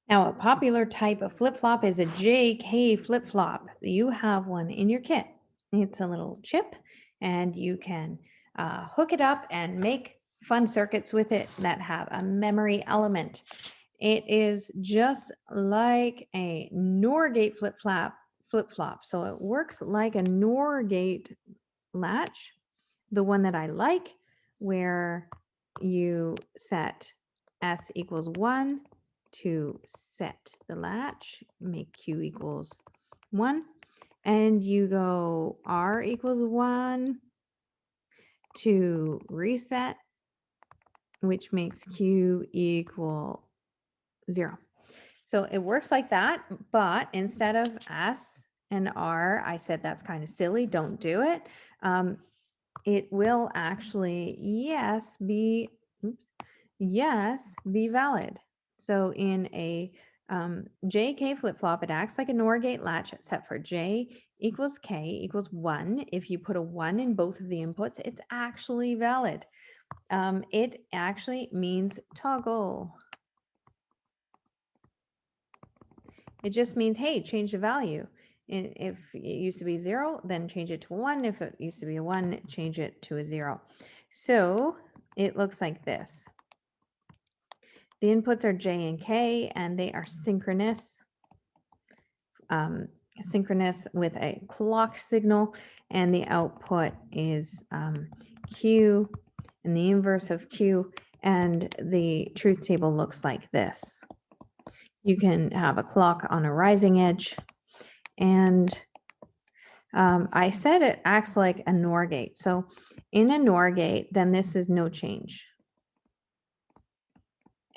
Now, a popular type of flip-flop is a JK flip-flop. You have one in your kit. It's a little chip, and you can hook it up and make fun circuits with it that have a memory element. It is just like a NOR gate flip-flop. So it works like a NOR gate latch, the one that I like, where you set S equals 1 to set the latch, make Q equals 1, and you go R equals 1 to reset, which makes Q equal 0. So it works like that, but instead of S and R, I said that's kind of silly, don't do it. It will actually, yes, be valid. So in a JK flip-flop, it acts like a NOR gate latch, except for J equals K equals 1. If you put a 1 in both of the inputs, it's actually valid. It actually means toggle. It just means, hey, change the value. And if it used to be 0, then change it to 1. If it used to be a 1, change it to a 0. So it looks like this. The inputs are J and K, and they are synchronous. Synchronous with a clock signal, and the output is Q and the inverse of Q, and the truth table looks like this. You can have a clock on a rising edge, and I said it acts like a NOR gate. So in a NOR gate, then this is no change.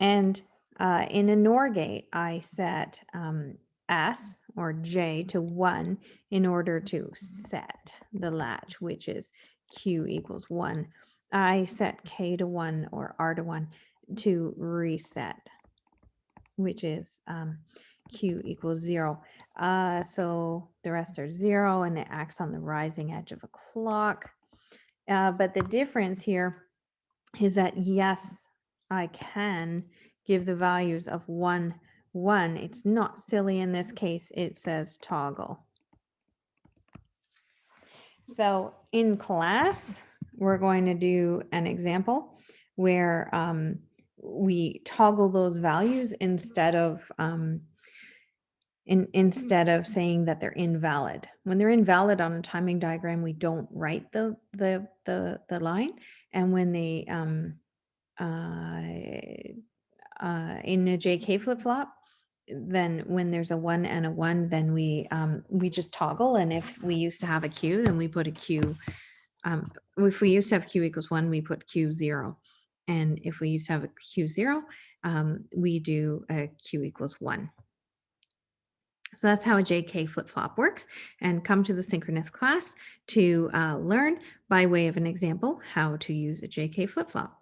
And in a NOR gate, I set S or J to 1 in order to set the latch, which is Q equals 1. I set K to 1 or R to 1 to reset, which is Q equals 0. So the rest are 0, and it acts on the rising edge of a clock. But the difference here is that, yes, I can give the values of 1, 1. It's not silly in this case. It says toggle. So in class, we're going to do an example where we toggle those values instead of saying that they're invalid. When they're invalid on a timing diagram, we don't write the line, and when they in a JK flip-flop, then when there's a 1 and a 1, then we just toggle, and if we used to have a Q, then we put a Q. If we used to have Q equals 1, we put Q 0, and if we used to have a Q 0, we do a Q equals 1. So that's how a JK flip-flop works, and come to the synchronous class to learn by way of an example how to use a JK flip-flop.